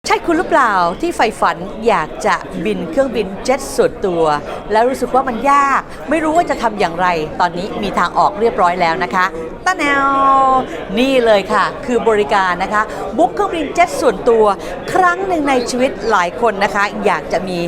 ใช่คุณหรือเปล่าที่ใฝ่ฝันอยากจะบินเครื่องบินเจ็ตส่วนตัวแล้วรู้สึกว่ามันยากไม่รู้ว่าจะทำอย่างไรตอนนี้มีทางออกเรียบร้อยแล้วนะคะตะแนวนี่เลยค่ะคือบริการนะคะบุ๊กเครื่องบินเจ็ตส่วนตัวครั้งหนึ่งในชีวิตหลายคนนะคะอยากจะมี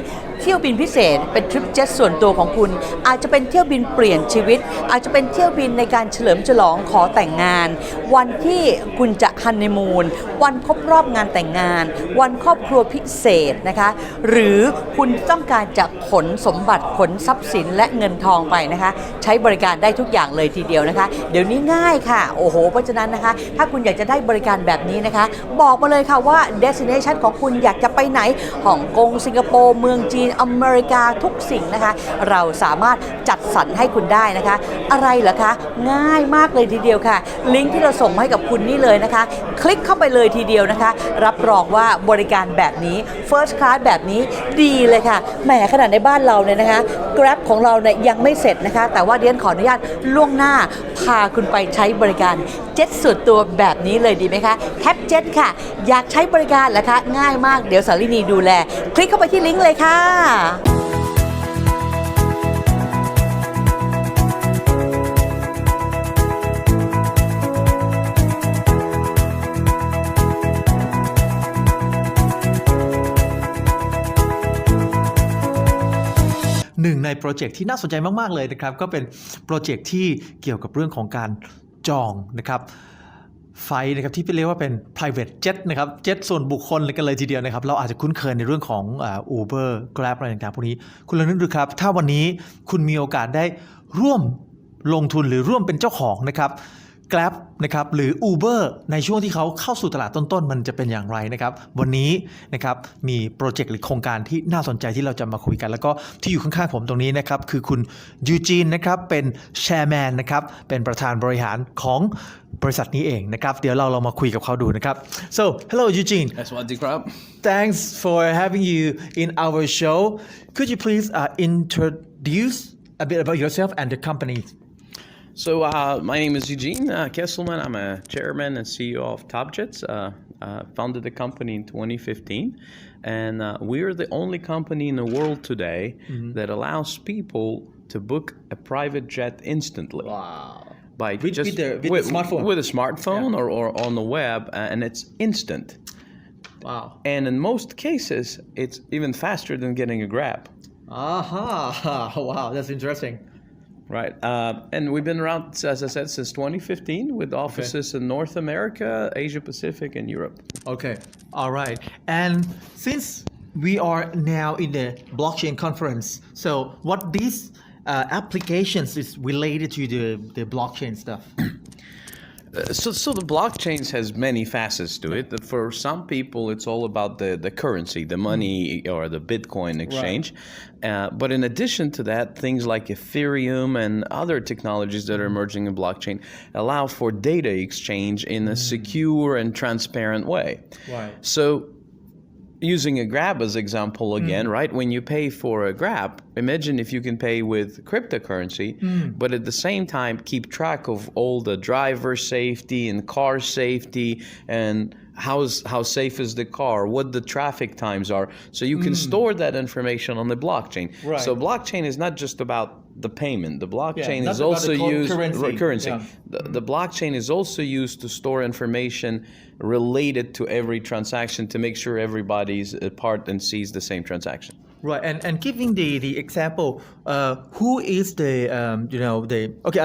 เที่ยวบินพิเศษเป็นทริปเจ็ตส่วนตัวของคุณอาจจะเป็นเที่ยวบินเปลี่ยนชีวิตอาจจะเป็นเที่ยวบินในการเฉลิมฉลองขอแต่งงานวันที่คุณจะฮันนีมูนวันครบรอบงานแต่งงานวันครอบครัวพิเศษนะคะหรือคุณต้องการจะขนสมบัติขนทรัพย์สินและเงินทองไปนะคะใช้บริการได้ทุกอย่างเลยทีเดียวนะคะเดี๋ยวนี้ง่ายค่ะโอ้โหเพราะฉะนั้นนะคะถ้าคุณอยากจะได้บริการแบบนี้นะคะบอกมาเลยค่ะว่า destination ของคุณอยากจะไปไหนฮ่องกงสิงคโปร์เมืองจีนอเมริกาทุกสิ่งนะคะเราสามารถจัดสรรให้คุณได้นะคะอะไรเหรอคะง่ายมากเลยทีเดียวค่ะลิงก์ที่เราส่งมาให้กับคุณนี่เลยนะคะคลิกเข้าไปเลยทีเดียวนะคะรับรองว่าบริการแบบนี้ First Class แบบนี้ดีเลยค่ะแหมขนาดในบ้านเราเนี่ยนะคะ Grab ของเราเนี่ยยังไม่เสร็จนะคะแต่ว่าเดียนขออนุญาตล่วงหน้าพาคุณไปใช้บริการเจ็ตส่วนตัวแบบนี้เลยดีไหมคะ Tapjet ค่ะอยากใช้บริการเหรอคะง่ายมากเดี๋ยวสาลินีดูแลคลิกเข้าไปที่ลิงก์เลยค่ะหนึ่งในโปรเจกต์ที่น่าสนใจมากๆเลยนะครับก็เป็นโปรเจกต์ที่เกี่ยวกับเรื่องของการจองนะครับไฟนะครับที่เรียกว่าเป็น private jet นะครับเจ็ตส่วนบุคคลกันเลยทีเดียวนะครับเราอาจจะคุ้นเคยในเรื่องของUber Grab อะไรต่างๆพวกนี้คุณลองนึกดูครับถ้าวันนี้คุณมีโอกาสได้ร่วมลงทุนหรือร่วมเป็นเจ้าของนะครับGrab นะครับหรือ Uber ในช่วงที่เขาเข้าสู่ตลาดต้นๆมันจะเป็นอย่างไรนะครับวันนี้นะครับมีโปรเจกต์หรือโครงการที่น่าสนใจที่เราจะมาคุยกันแล้วก็ที่อยู่ข้างๆผมตรงนี้นะครับคือคุณยูจีนนะครับเป็นแชร์แมนนะครับเป็นประธานบริหารของบริษัทนี้เองนะครับเดี๋ยวเรามาคุยกับเขาดูนะครับ so hello Eugene สวัสดีครับ thanks for having you in our show could you please introduce a bit about yourself and the company So my name is Eugene Kesselman. I'm a chairman and CEO of Tapjet. Founded the company in 2015, and we are the only company in the world today that allows people to book a private jet instantly. Wow. By with with smartphone. With a smartphone or on the web, and it's instant. Wow. And in most cases, it's even faster than getting a Grab. Aha! Wow, that's interesting. Right. And we've been around, as I said, since 2015 with offices in North America, Asia Pacific, and Europe. Okay. All right. And since we are now in the blockchain conference, so what these applications is related to the blockchain stuff? So the blockchain has many facets to it. For some people, it's all about the currency, the money or the Bitcoin exchange. Right. But in addition to that, things like Ethereum and other technologies that are emerging in blockchain allow for data exchange in a secure and transparent way. Right. So using a Grab as example again, right? When you pay for a Grab, imagine if you can pay with cryptocurrency, but at the same time keep track of all the driver safety and car safety and how safe is the car, what the traffic times are. So you can store that information on the blockchain. Right. So blockchain is not just about the payment. The blockchain is also used currency. Yeah. The blockchain is also used to store information related to every transaction to make sure everybody's a part and sees the same transaction. Right, and giving the example, who is the okay?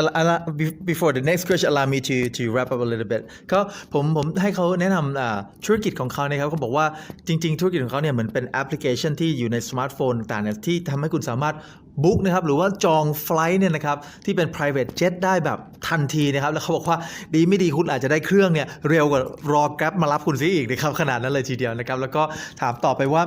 Before the next question, allow me to wrap up a little bit. ก็ผมให้เขาแนะนำธุรกิจของเขานะครับเขาบอกว่าจริงๆธุรกิจของเขาเนี่ยเหมือนเป็นแอปพลิเคชันที่อยู่ในสมาร์ทโฟนต่างๆเนี่ยที่ทำให้คุณสามารถบุ๊กนะครับหรือว่าจองไฟล์เนี่ยนะครับที่เป็น private jet ได้แบบทันทีนะครับแล้วเขาบอกว่าดีไม่ดีคุณอาจจะได้เครื่องเนี่ยเร็วกว่ารอ Grab มารับคุณซะอีกนะครับขนาดนั้นเลยทีเดียวนะครับแล้วก็ถามต่อไปว่า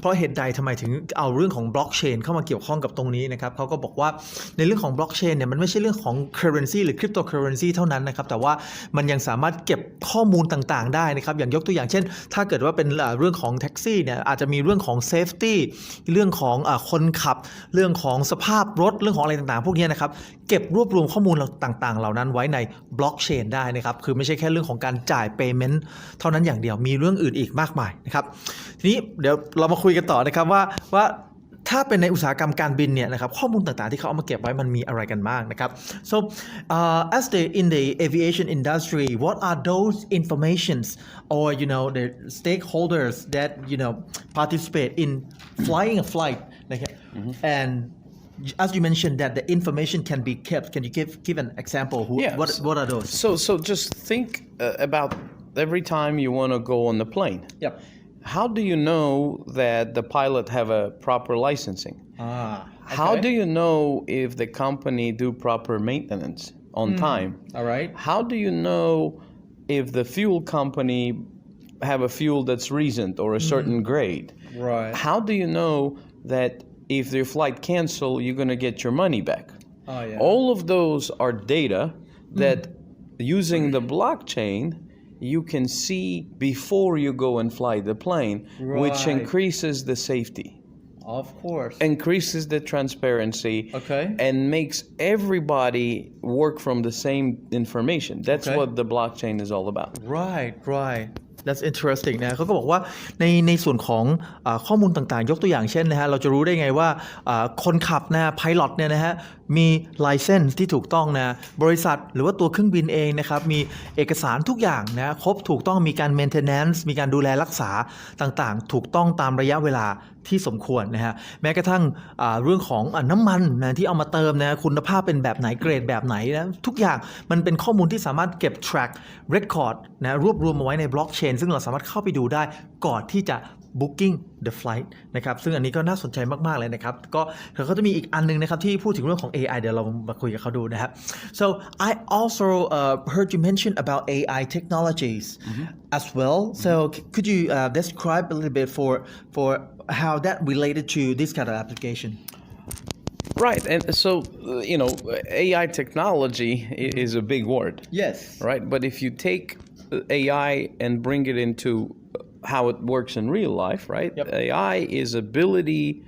เพราะเหตุใดทำไมถึงเอาเรื่องของบล็อกเชนเข้ามาเกี่ยวข้องกับตรงนี้นะครับเขาก็บอกว่าในเรื่องของบล็อกเชนเนี่ยมันไม่ใช่เรื่องของ currency หรือ cryptocurrency เท่านั้นนะครับแต่ว่ามันยังสามารถเก็บข้อมูลต่างๆได้นะครับอย่างยกตัวอย่างเช่นถ้าเกิดว่าเป็นเรื่องของแท็กซี่เนี่ยอาจจะมีเรื่องของ safety เรื่องของคนขับเรื่อง รื่องของสภาพรถเรื่องของอะไรต่างๆพวกนี้นะครับเก็บรวบรวมข้อมูลต่างๆเหล่านั้นไว้ในบล็อกเชนได้นะครับคือไม่ใช่แค่เรื่องของการจ่าย payment เท่านั้นอย่างเดียวมีเรื่องอื่นอีกมากมายนะครับทีนี้เดี๋ยวเรามาคุยกันต่อนะครับว่าถ้าเป็นในอุตสาหกรรมการบินเนี่ยนะครับข้อมูลต่างๆที่เขาเอามาเก็บไว้มันมีอะไรกันบ้างนะครับ so as in the aviation industry what are those informations or the stakeholders that participate in flying a flight like and as you mentioned that the information can be kept can you give an example what are those so just think about every time you want to go on the plane yep how do you know that the pilot have a proper licensing? Okay. How do you know if the company do proper maintenance on time? All right. How do you know if the fuel company have a fuel that's recent or a certain grade? Right. How do you know that if your flight cancel, you're going to get your money back? Oh, yeah. All of those are data that using the blockchain you can see before you go and fly the plane, which increases the safety. Of course. Increases the transparency. Okay. And makes everybody work from the same information. That's what the blockchain is all about. Right. That's interesting นะเขาก็บอกว่าในส่วนของข้อมูลต่างๆยกตัวอย่างเช่นนะฮะเราจะรู้ได้ไงว่าคนขับนะไพลอตเนี่ยนะฮะมีไลเซนส์ที่ถูกต้องนะบริษัทหรือว่าตัวเครื่องบินเองนะครับมีเอกสารทุกอย่างนะครบถูกต้องมีการ maintenance มีการดูแลรักษาต่างๆถูกต้องตามระยะเวลาที่สมควรนะฮะแม้กระทั่งเรื่องของน้ำมันนะที่เอามาเติมนะคุณภาพเป็นแบบไหนเกรดแบบไหนนะทุกอย่างมันเป็นข้อมูลที่สามารถเก็บ track record นะรวบรวมมาไว้ในบล็อกเชนซึ่งเราสามารถเข้าไปดูได้ก่อนที่จะ booking the flight นะครับซึ่งอันนี้ก็น่าสนใจมากๆเลยนะครับก็เขาจะมีอีกอันนึงนะครับที่พูดถึงเรื่องของ AI เดี๋ยวเรามาคุยกับเขาดูนะครับ so I also heard you mention about AI technologies as well so could you describe a little bit for how that related to this kind of application Right, and so AI technology is a big word. Yes. Right, but if you take AI and bring it into how it works in real life, right? Yep. AI is ability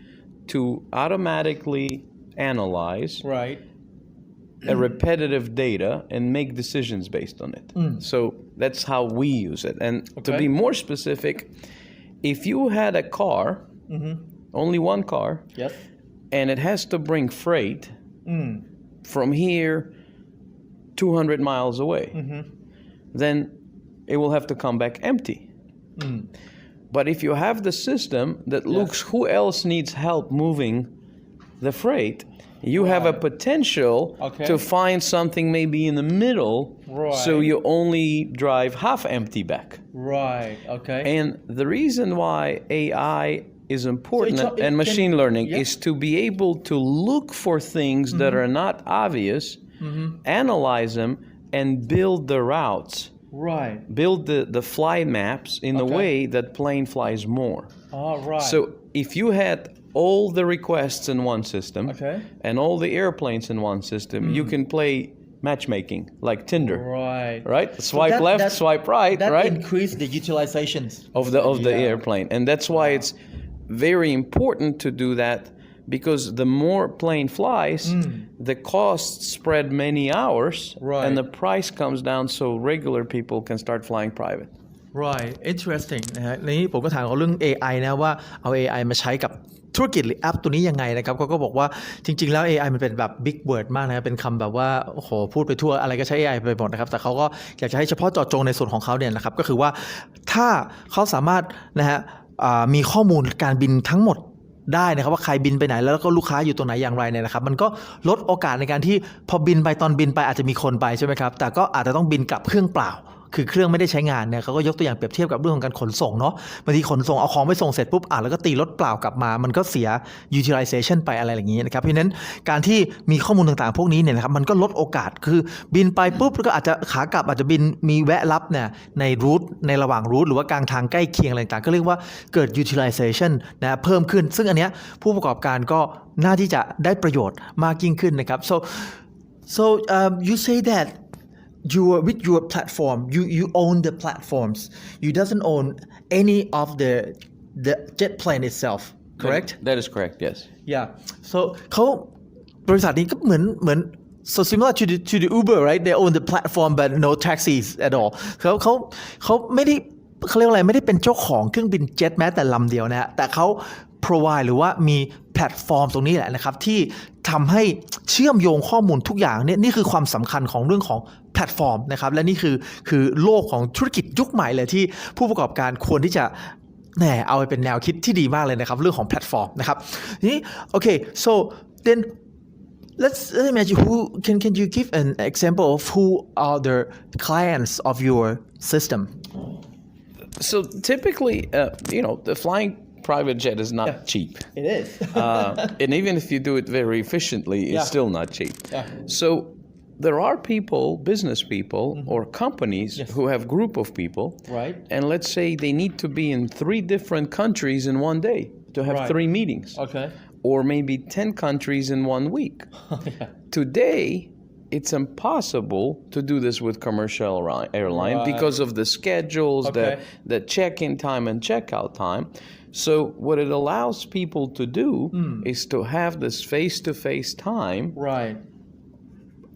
to automatically analyze a repetitive data and make decisions based on it. So that's how we use it. And to be more specific, if you had a car, only one car, and it has to bring freight from here 200 miles away, then it will have to come back empty. But if you have the system that looks who else needs help moving the freight, you have a potential to find something maybe in the middle, so you only drive half empty back. Right. Okay. And the reason why AI is important and machine learning is to be able to look for things that are not obvious, analyze them, and build the routes. Right. Build the fly maps in a way that plane flies more. Right. So if you had all the requests in one system and all the airplanes in one system, you can play matchmaking like Tinder. Right? Swipe left, swipe right, that right? Increase the utilizations of the airplane. And that's why it's very important to do that because the more plane flies, the costs spread many hours and the price comes down so regular people can start flying private. Right. Interesting นะฮะนี่ผมก็ถามเขาเรื่อง AI นะว่าเอา AI มาใช้กับธุรกิจหรือแอปตัวนี้ยังไงนะครับเขาก็บอกว่าจริงๆแล้ว AI มันเป็นแบบ big word มากนะเป็นคำแบบว่าโอ้โหพูดไปทั่วอะไรก็ใช้ AI ไปหมดนะครับแต่เขาก็อยากจะให้เฉพาะเจาะจงในส่วนของเขาเนี่ยนะครับก็คือว่าถ้าเขาสามารถนะฮะมีข้อมูลการบินทั้งหมดได้นะครับว่าใครบินไปไหนแล้วก็ลูกค้าอยู่ตรงไหนอย่างไรเนี่ยนะครับมันก็ลดโอกาสในการที่พอบินไปตอนบินไปอาจจะมีคนไปใช่ไหมครับแต่ก็อาจจะต้องบินกลับเครื่องเปล่าคือเครื่องไม่ได้ใช้งานเนี่ยเขาก็ยกตัวอย่างเปรียบเทียบกับเรื่องของการขนส่งเนาะบางทีขนส่งเอาของไปส่งเสร็จปุ๊บแล้วก็ตีรถเปล่ากลับมามันก็เสีย utilization ไปอะไรอย่างนี้นะครับเพราะฉะนั้นการที่มีข้อมูลต่างๆพวกนี้เนี่ยนะครับมันก็ลดโอกาสคือบินไปปุ๊บแล้วก็อาจจะขากลับอาจจะบินมีแวะรับเนี่ยในรูทในระหว่างรูทหรือว่ากลางทางใกล้เคียงอะไรต่างๆก็เรียกว่าเกิด utilization นะเพิ่มขึ้นซึ่งอันเนี้ยผู้ประกอบการก็น่าที่จะได้ประโยชน์มากยิ่งขึ้นนะครับ so you say that with your platform you own the platforms you doesn't own any of the jet plane itself correct That is correct. Yes. yeah so เขาบริษัทนี้ก็เหมือน so similar to the Uber right they own the platform but no taxis at all เขาไม่ได้เขาเรียกว่าอะไรไม่ได้เป็นเจ้าของเครื่องบินเจ็ตแม้แต่ลำเดียวนะฮะแต่เขา provide หรือว่ามีแพลตฟอร์มตรงนี้แหละนะครับที่ทำให้เชื่อมโยงข้อมูลทุกอย่างเนี่ยนี่คือความสำคัญของเรื่องของแพลตฟอร์มนะครับและนี่คือโลกของธุรกิจยุคใหม่เลยที่ผู้ประกอบการควรที่จะเอาไปเป็นแนวคิดที่ดีมากเลยนะครับเรื่องของแพลตฟอร์มนะครับนี่โอเค so then let's imagine who can you give an example of who are the clients of your system So typically, the flying private jet is not cheap. it is And even if you do it very efficiently, it's still not cheap. Yeah. So there are people, business people, or companies who have group of people. Right. And let's say they need to be in 3 different countries in one day to have 3 meetings. okay Or maybe 10 countries in 1 week. yeah. Today, it's impossible to do this with commercial airline Right. because of the schedules, Okay. the check-in time and check-out time. So what it allows people to do is to have this face-to-face time right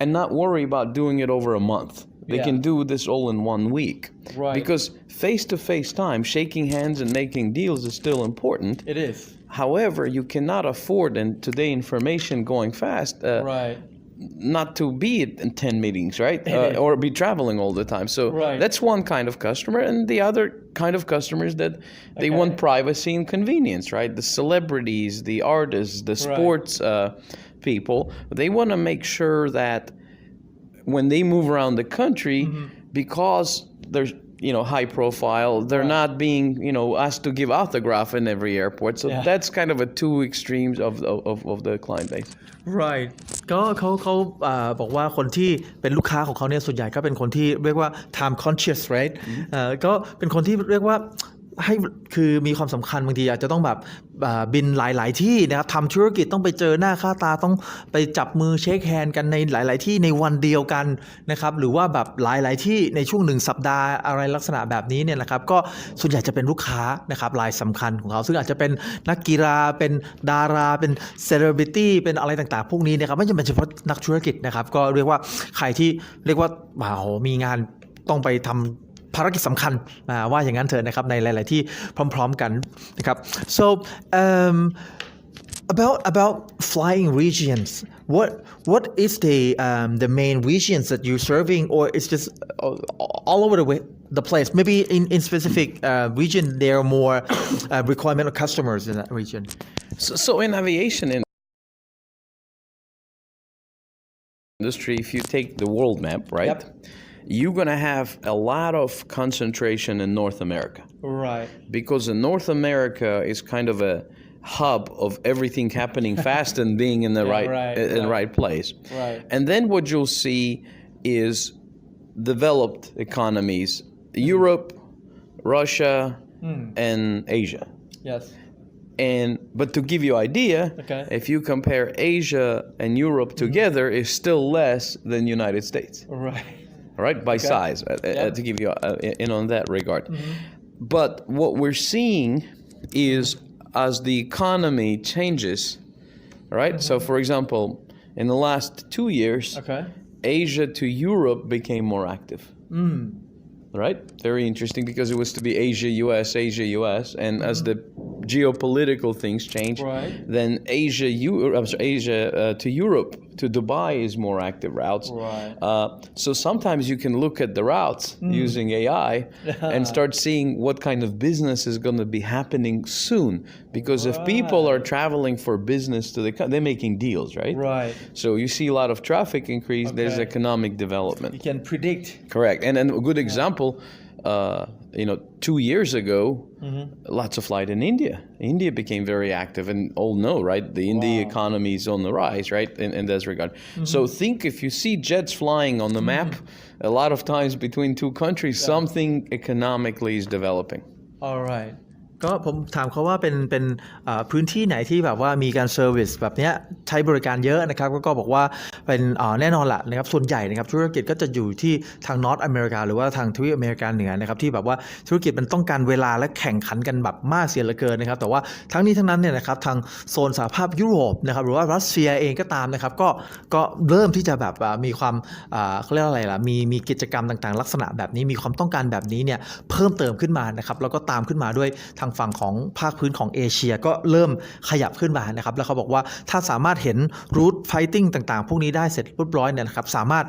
and not worry about doing it over a month. They Yeah. can do this all in 1 week. Right. Because face-to-face time, shaking hands and making deals is still important. it is However, you cannot afford, and today information going fast, right not to be in 10 meetings, right? Or be traveling all the time. So Right. that's one kind of customer. And the other kind of customers that they want privacy and convenience, right? The celebrities, the artists, the sports people, they want to make sure that when they move around the country, because there's high profile, they're not being asked to give autograph in every airport. So that's kind of a 2 extremes of the client base. right ก็เขาบอกว่าคนที่เป็นลูกค้าของเขาเนี่ยส่วนใหญ่ก็เป็นคนที่เรียกว่า time conscious right ก็เป็นคนที่เรียกว่าให้คือมีความสำคัญบางทีอาจจะต้องแบบบินหลายๆที่นะครับทำธุรกิจต้องไปเจอหน้าค่าตาต้องไปจับมือเช็คแฮนด์กันในหลายๆที่ในวันเดียวกันนะครับหรือว่าแบบหลายๆที่ในช่วง1 สัปดาห์อะไรลักษณะแบบนี้เนี่ยนะครับก็ส่วนใหญ่จะเป็นลูกค้านะครับรายสำคัญของเขาซึ่งอาจจะเป็นนักกีฬาเป็นดาราเป็นเซเลบริตี้เป็นอะไรต่างๆพวกนี้นะครับไม่จำเป็นเฉพาะนักธุรกิจนะครับก็เรียกว่าใครที่เรียกว่ามีงานต้องไปทำภารกิจสำคัญว่าอย่างนั้นเถอะนะครับในหลายๆที่พร้อมๆกันนะครับ so about flying regions what is the main regions that you're serving or it's just all over the place maybe in specific region there are more requirement of customers in that region So in aviation industry, if you take the world map, right? Yep. You're going to have a lot of concentration in North America. right Because in North America is kind of a hub of everything happening fast and being in the right place. Right. And then what you'll see is developed economies, Europe, Russia, and Asia. yes But to give you idea, Okay. if you compare Asia and Europe together, it's still less than United States. right Right, by size, to give you in on that regard. But what we're seeing is as the economy changes, right? So, for example, in the last 2 years, okay Asia to Europe became more active. Right? Very interesting because it was to be Asia, US, and as the geopolitical things change, Right. then Asia to Europe, to Dubai is more active routes. Right. So sometimes you can look at the routes using AI and start seeing what kind of business is going to be happening soon. Because if people are traveling for business to they're making deals, right? right So you see a lot of traffic increase, there's Okay. economic development. you can predict Correct. And a good example, 2 years ago, lots of flight in India. India became very active and all know, right? The India economy is on the rise, right? In that regard. So think if you see jets flying on the map, a lot of times between 2 countries, something economically is developing. all right ก็ผมถามเขาว่าเป็นพื้นที่ไหนที่แบบว่ามีการเซอร์วิสแบบเนี้ยใช้บริการเยอะนะครับก็บอกว่าเป็นแน่นอนละนะครับส่วนใหญ่นะครับธุรกิจก็จะอยู่ที่ทางนอร์ทอเมริกาหรือว่าทางทวีปอเมริกาเหนือนะครับที่แบบว่าธุรกิจมันต้องการเวลาและแข่งขันกันแบบมากเสียเหลือเกินนะครับแต่ว่าทั้งนี้ทั้งนั้นเนี่ยนะครับทางโซนสหภาพยุโรปนะครับหรือว่ารัสเซียเองก็ตามนะครับก็เริ่มที่จะแบบมีความเขาเรียกอะไรล่ะมีกิจกรรมต่างๆลักษณะแบบนี้มีความต้องการแบบนี้เนี่ยเพิ่มเติมขึ้นมานะครับแล้วก็ตามขึ้นมาด้วยทางฝั่งของภาคพื้นของเอเชียก็เริ่มขยับขึ้นมานะครับแล้วเขาบอกว่าถ้าสามารถเห็นรูทไฟติ้งต่างๆพวกนี้ได้เสร็จเรียบร้อยเนี่ยนะครับสามารถ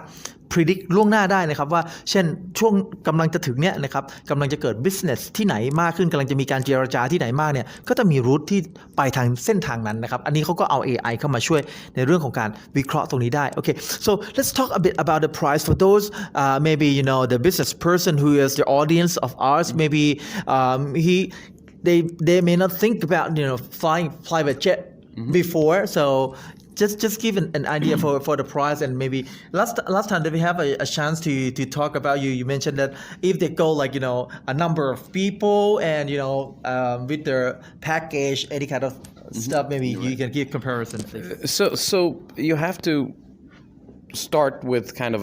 predict ล่วงหน้าได้นะครับว่าเช่นช่วงกำลังจะถึงเนี่ยนะครับกำลังจะเกิด business ที่ไหนมากขึ้นกำลังจะมีการเจรจาที่ไหนมากเนี่ยก็จะมีรูทที่ไปทางเส้นทางนั้นนะครับอันนี้เขาก็เอา AI เข้ามาช่วยในเรื่องของการวิเคราะห์ตรงนี้ได้ Okay so let's talk a bit about the price for those maybe you know the business person who is the audience of ours maybe they may not think about you know flying private jet before so just give an idea for the price and maybe last time that we have a chance to talk about you mentioned that if they go like you know a number of people and you know with their package any kind of stuff maybe you can give comparison so you have to start with kind of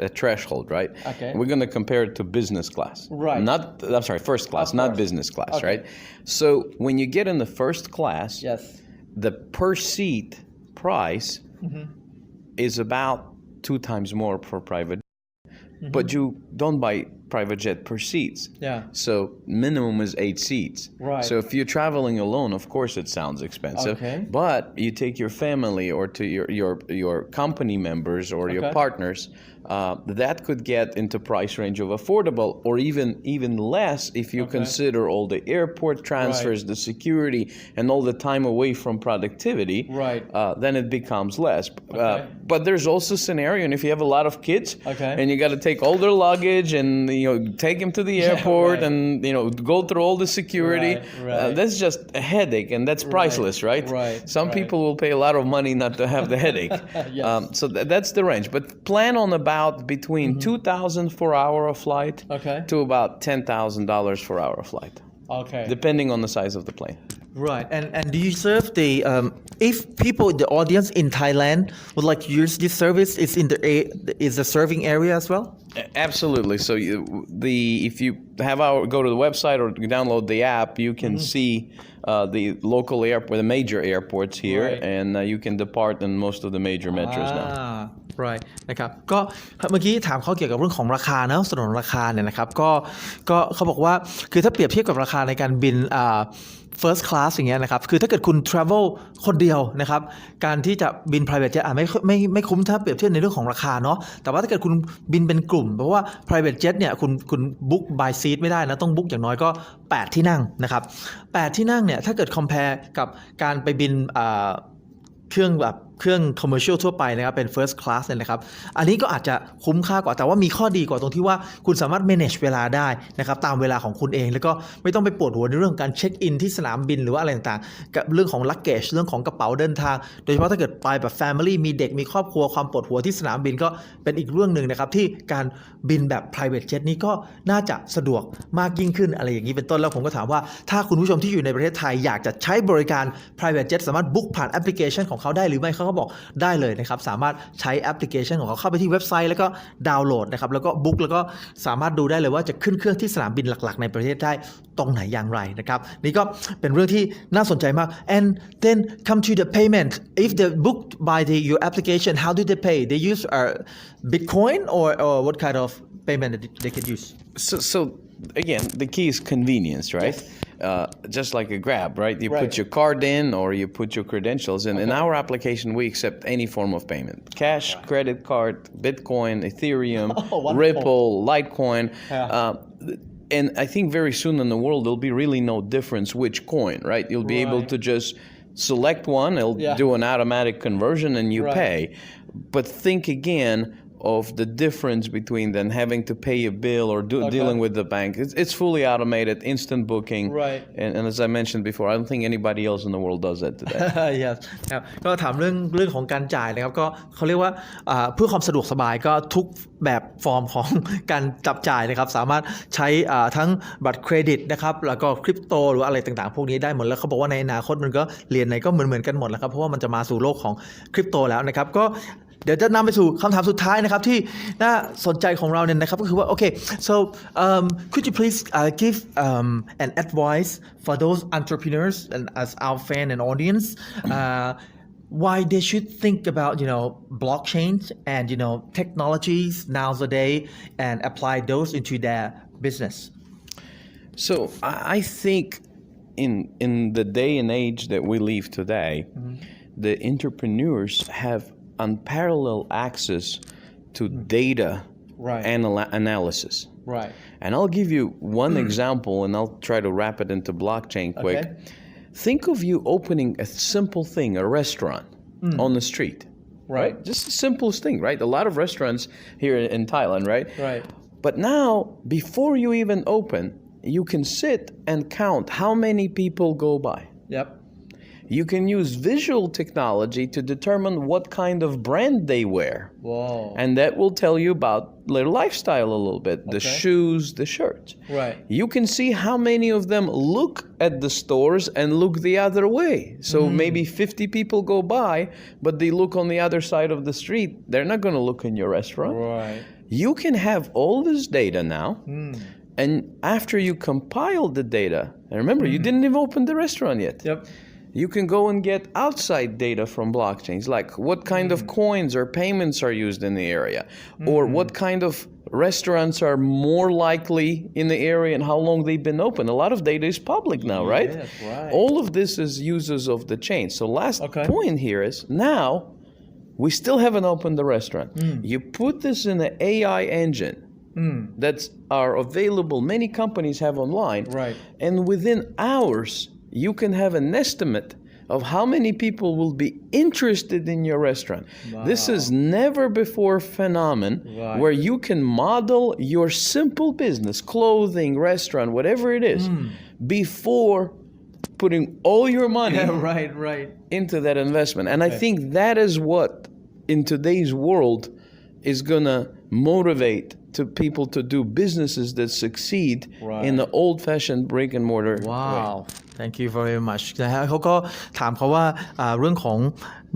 a threshold, right? Okay. We're going to compare it to business class. Right. I'm sorry, first class, not business class, Okay. right? So when you get in the first class, yes the per seat price is about 2 times more for private, but you don't buy private jet per seats. Yeah. So minimum is 8 seats. Right. So if you're traveling alone, of course it sounds expensive. Okay. But you take your family or to your company members or your Okay. partners, that could get into price range of affordable or even less if you Okay. consider all the airport transfers, the security, and all the time away from productivity. Right. Then it becomes less. Okay. But there's also a scenario, and if you have a lot of kids, Okay. and you got to take all their luggage and you know take them to the airport right. and you know go through all the security, Right. that's just a headache, and that's priceless, right? Right. Some Right. people will pay a lot of money not to have the headache. Yes. So that's the range. But plan on about between $2,000 for hour of flight Okay. to about $10,000 for hour of flight, okay depending on the size of the plane. Right, and do you serve the if people in the audience in Thailand would like to use this service, is the serving area as well? Absolutely. So if you have go to the website or download the app, you can see the local airport, the major airports here, Right. and you can depart in most of the major metros now. Right นะครับก็เมื่อกี้ถามเขาเกี่ยวกับเรื่องของราคาเนาะสนนราคาเนี่ยนะครับก็เขาบอกว่าคือถ้าเปรียบเทียบกับราคาในการบินfirst class อย่างเงี้ยนะครับคือถ้าเกิดคุณ travel คนเดียวนะครับการที่จะบิน private jet ไม่คุ้มถ้าเปรียบเทียบในเรื่องของราคาเนาะแต่ว่าถ้าเกิดคุณบินเป็นกลุ่มเพราะว่า private jet เนี่ยคุณ book by seat ไม่ได้นะต้อง book อย่างน้อยก็8ที่นั่งนะครับ8ที่นั่งเนี่ยถ้าเกิด compare กับการไปบินเครื่อง commercial ทั่วไปนะครับเป็น first class เนี่ยนะครับอันนี้ก็อาจจะคุ้มค่ากว่าแต่ว่ามีข้อดีกว่าตรงที่ว่าคุณสามารถ manage เวลาได้นะครับตามเวลาของคุณเองแล้วก็ไม่ต้องไปปวดหัวในเรื่องการเช็คอินที่สนามบินหรือว่าอะไรต่างๆกับเรื่องของ luggage เรื่องของกระเป๋าเดินทางโดยเฉพาะถ้าเกิดไปแบบ family มีเด็กมีครอบครัวความปวดหัวที่สนามบินก็เป็นอีกเรื่องหนึ่งนะครับที่การบินแบบ private jet นี้ก็น่าจะสะดวกมากยิ่งขึ้นอะไรอย่างนี้เป็นต้นแล้วผมก็ถามว่าถ้าคุณผู้ชมที่อยู่ในประเทศไทยอยากจะใช้บริการ private jet สามารถ book ผ่านแอปพลิเคชันของเขาได้หรือไม่เขาก็บอกได้เลยนะครับสามารถใช้แอปพลิเคชันของเขาเข้าไปที่เว็บไซต์แล้วก็ดาวน์โหลดนะครับแล้วก็บุ๊กแล้วก็สามารถดูได้เลยว่าจะขึ้นเครื่องที่สนามบินหลักๆในประเทศได้ตรงไหนอย่างไรนะครับนี่ก็เป็นเรื่องที่น่าสนใจมาก and then come to the payment if they booked by your application how do they pay they use Bitcoin or what kind of payment that they can use So again, the key is convenience, right? Yes. Just like a Grab, right? You Right. put your card in or you put your credentials in. In our application, we accept any form of payment. Cash, credit card, Bitcoin, Ethereum, wonderful. Ripple, Litecoin. Yeah. And I think very soon in the world, there'll be really no difference which coin, right? You'll be able Right. to just select one, it'll Yeah. do an automatic conversion and you Right. pay. But think again, of the difference between then having to pay a bill or dealing with the bank. It's fully automated, instant booking. Right. And as I mentioned before, I don't think anybody else in the world does that today. yes ครับก็ถามเรื่องของการจ่ายนะครับก็เขาเรียกว่าเพื่อความสะดวกสบายก็ทุกแบบฟอร์มของการจับจ่ายนะครับสามารถใช้ทั้งบัตรเครดิตนะครับแล้วก็คริปโตหรืออะไรต่างๆพวกนี้ได้หมดแล้วเขาบอกว่าในอนาคตมันก็เหรียญไหนก็เหมือนกันหมดแล้วครับเพราะว่ามันจะมาสู่โลกของคริปโตแล้วนะครับก็เดี๋ยวจะนำไปสู่คำถามสุดท้ายนะครับที่น่าสนใจของเราเนี่ยนะครับก็คือว่า okay so could you please give an advice for those entrepreneurs and as our fan and audience why they should think about blockchain and technologies nowadays and apply those into their business So I think in the day and age that we live today the entrepreneurs have unparalleled access to data analysis. Right. And I'll give you one example and I'll try to wrap it into blockchain quick. Okay. Think of you opening a simple thing, a restaurant on the street. Right. Just the simplest thing, right? A lot of restaurants here in Thailand, right? Right. But now, before you even open, you can sit and count how many people go by. Yep. You can use visual technology to determine what kind of brand they wear. Whoa. And that will tell you about their lifestyle a little bit, the shoes, the shirts. Right. You can see how many of them look at the stores and look the other way. So maybe 50 people go by, but they look on the other side of the street. They're not going to look in your restaurant. Right. You can have all this data now. And after you compile the data, and remember, you didn't even open the restaurant yet. Yep. You can go and get outside data from blockchains, like what kind of coins or payments are used in the area, or what kind of restaurants are more likely in the area and how long they've been open. A lot of data is public now, right? Yes, right. All of this is users of the chain. So last point here is now we still haven't opened the restaurant. You put this in an AI engine that's are available. Many companies have online. Right. And within hours, you can have an estimate of how many people will be interested in your restaurant. Wow. This is never before phenomenon where you can model your simple business, clothing, restaurant, whatever it is, before putting all your money into that investment. And I think that is what in today's world is gonna motivate to people to do businesses that succeed in the old-fashioned brick and mortar way. Thank you very much นะฮะเขาก็ถามเขาว่าเรื่องของ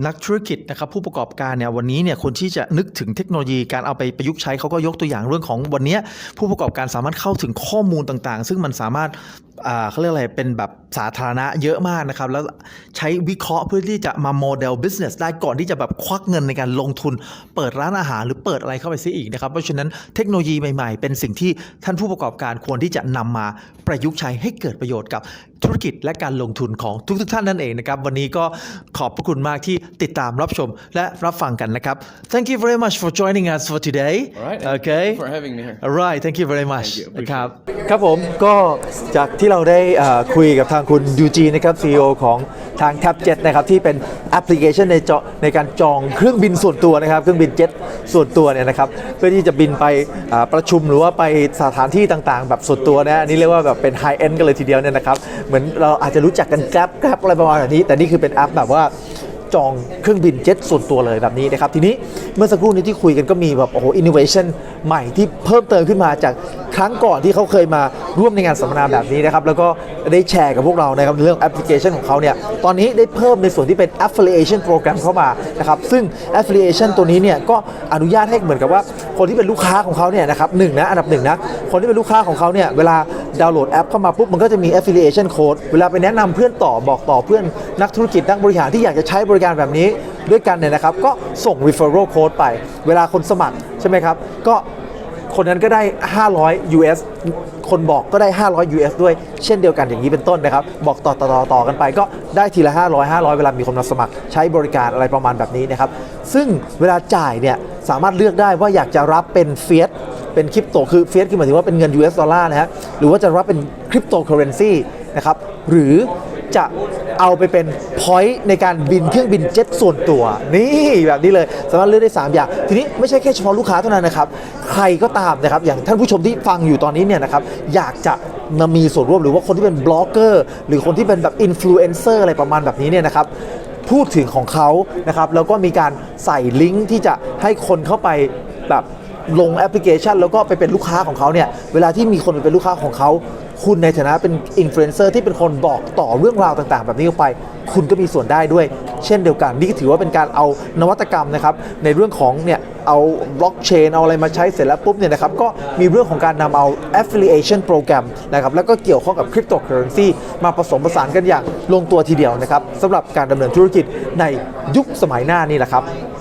นักธุรกิจนะครับผู้ประกอบการเนี่ยวันนี้เนี่ยคนที่จะนึกถึงเทคโนโลยีการเอาไปประยุกต์ใช้เขาก็ยกตัวอย่างเรื่องของวันนี้ผู้ประกอบการสามารถเข้าถึงข้อมูลต่างๆซึ่งมันสามารถเขาเรียกอะไรเป็นแบบสาธารณะเยอะมากนะครับแล้วใช้วิเคราะห์เพื่อที่จะมาโมเดล business ได้ก่อนที่จะแบบควักเงินในการลงทุนเปิดร้านอาหารหรือเปิดอะไรเข้าไปซิอีกนะครับเพราะฉะนั้นเทคโนโลยีใหม่ๆเป็นสิ่งที่ท่านผู้ประกอบการควรที่จะนำมาประยุกต์ใช้ให้เกิดประโยชน์กับธุรกิจและการลงทุนของทุกท่านนั่นเองนะครับวันนี้ก็ขอบพระคุณมากที่ติดตามรับชมและรับฟังกันนะครับ Thank you very much for joining us for today. All right. Okay. Thank you for having me here. All right. Thank you very much. Thank you. นะครับครับผมก็จากที่เราได้คุยกับทางคุณยูจีนะครับ CEO ของทาง Tapjet นะครับที่เป็นแอปพลิเคชันในการจองเครื่องบินส่วนตัวนะครับเครื่องบินเจ็ตส่วนตัวเนี่ยนะครับเพื่อที่จะบินไปประชุมหรือว่าไปสถานที่ต่างๆแบบส่วนตัวนะนี่เรียกว่าแบบเป็นไฮเอ็นด์กันเลยทีเดียวเนี่ยนะครับเหมือนเราอาจจะรู้จักกัน Grab อะไรประมาณแบบนี้แต่นี่คือเป็นแอปแบบว่าจองเครื่องบินเจ็ตส่วนตัวเลยแบบนี้นะครับทีนี้เมื่อสักครู่นี้ที่คุยกันก็มีแบบโอ้โหอินโนเวชันใหม่ที่เพิ่มเติมขึ้นมาจากครั้งก่อนที่เขาเคยมาร่วมในงานสัมมนาแบบนี้นะครับแล้วก็ได้แชร์กับพวกเรานะครับเรื่องแอปพลิเคชันของเขาเนี่ยตอนนี้ได้เพิ่มในส่วนที่เป็น affiliation program เข้ามานะครับซึ่ง affiliation ตัวนี้เนี่ยก็อนุญาตให้เหมือนกับว่าคนที่เป็นลูกค้าของเขาเนี่ยนะครับอันดับหนึ่งนะคนที่เป็นลูกค้าของเขาเนี่ยเวลาดาวน์โหลดแอปเข้ามาปุ๊บมันก็จะมี affiliation code เวลาไปแนะนำเพื่อนต่อบอกต่อเพื่อนนักธุรกิจนักบริหารที่อยากจะใช้บริการแบบนี้ด้วยกันเนี่ยนะครับก็ส่ง referral code ไปเวลาคนสมัครใช่ไหมครับก็คนนั้นก็ได้500 US คนบอกก็ได้500 US ด้วยเช่นเดียวกันอย่างนี้เป็นต้นนะครับบอกต่อกันไปก็ได้ทีละ500เวลามีคนมาสมัครใช้บริการอะไรประมาณแบบนี้นะครับซึ่งเวลาจ่ายเนี่ยสามารถเลือกได้ว่าอยากจะรับเป็นเฟียสเป็นคริปโตคือเฟียสคือหมายถึงว่าเป็นเงิน US ดอลลาร์นะฮะหรือว่าจะรับเป็นคริปโตเคอเรนซีนะครับหรือ จะเอาไปเป็น point ในการบินเครื่องบินเจ็ตส่วนตัวนี่แบบนี้เลยสามารถเลือกได้3อย่างทีนี้ไม่ใช่แค่เฉพาะลูกค้าเท่านั้นนะครับใครก็ตามนะครับอย่างท่านผู้ชมที่ฟังอยู่ตอนนี้เนี่ยนะครับอยากจะมามีส่วนร่วมหรือว่าคนที่เป็นบล็อกเกอร์หรือคนที่เป็นแบบอินฟลูเอนเซอร์อะไรประมาณแบบนี้เนี่ยนะครับพูดถึงของเขานะครับแล้วก็มีการใส่ลิงก์ที่จะให้คนเข้าไปแบบลงแอปพลิเคชันแล้วก็ไปเป็นลูกค้าของเขาเนี่ยเวลาที่มีคนเป็นลูกค้าของเขาคุณในฐานะเป็นอินฟลูเอนเซอร์ที่เป็นคนบอกต่อเรื่องราวต่างๆแบบนี้ออกไปคุณก็มีส่วนได้ด้วยเช่นเดียวกันนี่ก็ถือว่าเป็นการเอานวัตกรรมนะครับในเรื่องของเนี่ยเอาบล็อกเชนเอาอะไรมาใช้เสร็จแล้วปุ๊บเนี่ยนะครับก็มีเรื่องของการนำเอา affiliation โปรแกรมนะครับแล้วก็เกี่ยวข้องกับ cryptocurrency มาผสมผสานกันอย่างลงตัวทีเดียวนะครับสำหรับการดำเนินธุรกิจในยุคสมัยหน้านี่แหละครับ